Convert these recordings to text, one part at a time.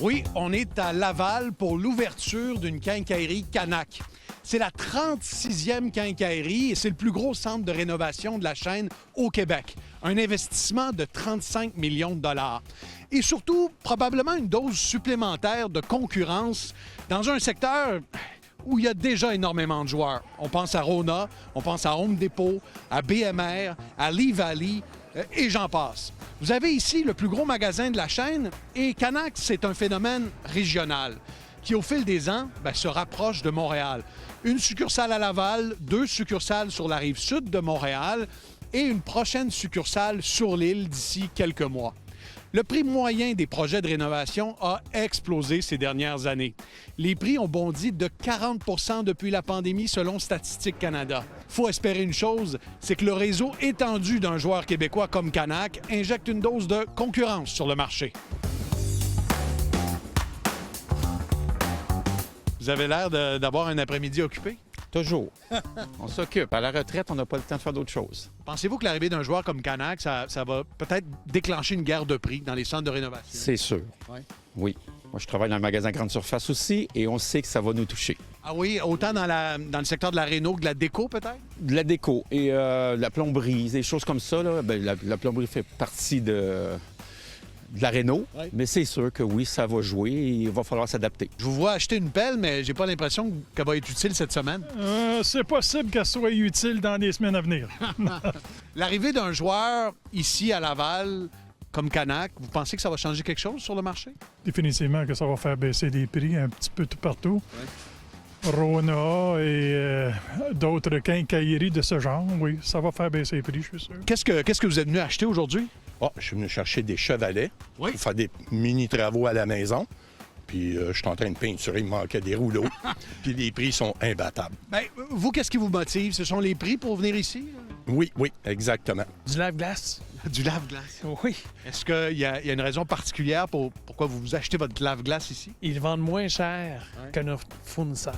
Oui, on est à Laval pour l'ouverture d'une quincaillerie Canac. C'est la 36e quincaillerie et c'est le plus gros centre de rénovation de la chaîne au Québec. Un investissement de 35 millions de dollars. Et surtout, probablement une dose supplémentaire de concurrence dans un secteur où il y a déjà énormément de joueurs. On pense à Rona, on pense à Home Depot, à BMR, à Lee Valley et j'en passe. Vous avez ici le plus gros magasin de la chaîne et Canac, c'est un phénomène régional qui, au fil des ans, se rapproche de Montréal. Une succursale à Laval, 2 succursales sur la rive sud de Montréal et une prochaine succursale sur l'île d'ici quelques mois. Le prix moyen des projets de rénovation a explosé ces dernières années. Les prix ont bondi de 40 % depuis la pandémie selon Statistique Canada. Faut espérer une chose, c'est que le réseau étendu d'un joueur québécois comme Canac injecte une dose de concurrence sur le marché. Vous avez l'air d'avoir un après-midi occupé? Toujours. On s'occupe. À la retraite, on n'a pas le temps de faire d'autres choses. Pensez-vous que l'arrivée d'un joueur comme Canac, ça va peut-être déclencher une guerre de prix dans les centres de rénovation? C'est sûr. Ouais. Oui. Moi, je travaille dans le magasin Grande Surface aussi et on sait que ça va nous toucher. Ah oui, autant dans le secteur de la réno que de la déco, peut-être? De la déco et la plomberie, des choses comme ça. Là, la plomberie fait partie de la réno, ouais. Mais c'est sûr que oui, ça va jouer et il va falloir s'adapter. Je vous vois acheter une pelle, mais j'ai pas l'impression qu'elle va être utile cette semaine. C'est possible qu'elle soit utile dans les semaines à venir. L'arrivée d'un joueur ici à Laval, comme Canac, vous pensez que ça va changer quelque chose sur le marché? Définitivement que ça va faire baisser les prix un petit peu tout partout. Ouais. Rona et d'autres quincailleries de ce genre, oui, ça va faire baisser les prix, je suis sûr. Qu'est-ce que vous êtes venu acheter aujourd'hui? Oh, je suis venu chercher des chevalets oui. pour faire des mini-travaux à la maison. Puis je suis en train de peinturer, il me manquait des rouleaux. Puis les prix sont imbattables. Bien, vous, qu'est-ce qui vous motive? Ce sont les prix pour venir ici? Oui, exactement. Du lave-glace. Du lave-glace? Oui. Est-ce qu'il y a une raison particulière pourquoi vous achetez votre lave-glace ici? Ils vendent moins cher que nos fournisseurs.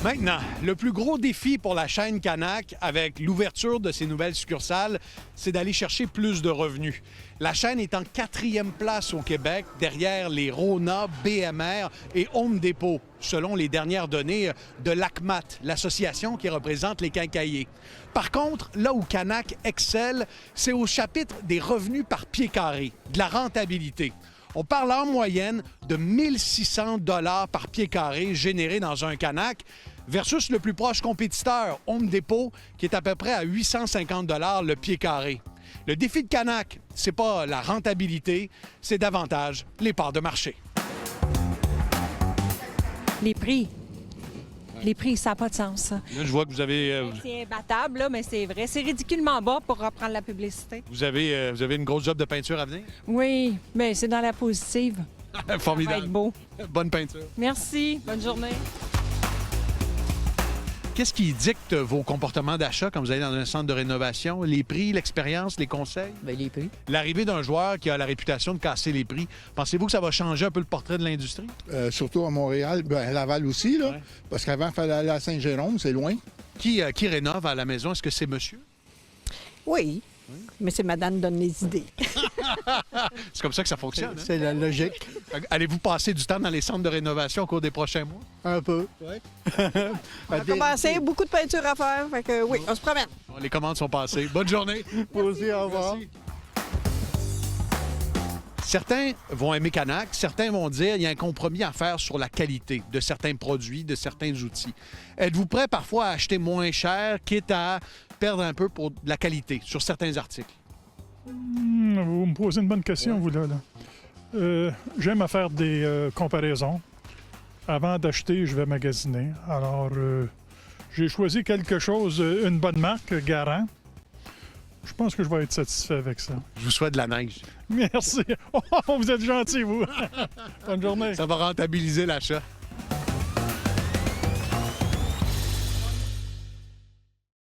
Maintenant, le plus gros défi pour la chaîne Canac avec l'ouverture de ses nouvelles succursales, c'est d'aller chercher plus de revenus. La chaîne est en 4e place au Québec, derrière les Rona, BMR et Home Depot, selon les dernières données de l'ACMAT, l'association qui représente les quincailliers. Par contre, là où Canac excelle, c'est au chapitre des revenus par pied carré, de la rentabilité. On parle en moyenne de 1 600 $ par pied carré généré dans un Canac versus le plus proche compétiteur, Home Depot, qui est à peu près à 850 $ le pied carré. Le défi de Canac, c'est pas la rentabilité, c'est davantage les parts de marché. Les prix. Les prix, ça n'a pas de sens. Là, je vois que vous avez... C'est imbattable, là, mais c'est vrai. C'est ridiculement bas pour reprendre la publicité. Vous avez une grosse job de peinture à venir? Oui, mais c'est dans la positive. Formidable. Ça va être beau. Bonne peinture. Merci. Bonne journée. Qu'est-ce qui dicte vos comportements d'achat quand vous allez dans un centre de rénovation? Les prix, l'expérience, les conseils? Bien, les prix. L'arrivée d'un joueur qui a la réputation de casser les prix, pensez-vous que ça va changer un peu le portrait de l'industrie? Surtout à Montréal, à Laval aussi, là, parce qu'avant, il fallait aller à Saint-Jérôme, c'est loin. Qui rénove à la maison? Est-ce que c'est monsieur? Oui, mais c'est madame qui donne les idées. C'est comme ça que ça fonctionne. Hein? C'est la logique. Allez-vous passer du temps dans les centres de rénovation au cours des prochains mois? Un peu. Oui. On a commencé, beaucoup de peinture à faire, fait que oui, on se promène. Les commandes sont passées. Bonne journée. Vous aussi, au revoir. Merci. Certains vont aimer Canac, certains vont dire qu'il y a un compromis à faire sur la qualité de certains produits, de certains outils. Êtes-vous prêt parfois à acheter moins cher, quitte à perdre un peu pour de la qualité sur certains articles? Vous me posez une bonne question, vous, là. J'aime à faire des comparaisons. Avant d'acheter, je vais magasiner. Alors, j'ai choisi quelque chose, une bonne marque, Garant. Je pense que je vais être satisfait avec ça. Je vous souhaite de la neige. Merci. Oh, vous êtes gentil, vous. Bonne journée. Ça va rentabiliser l'achat.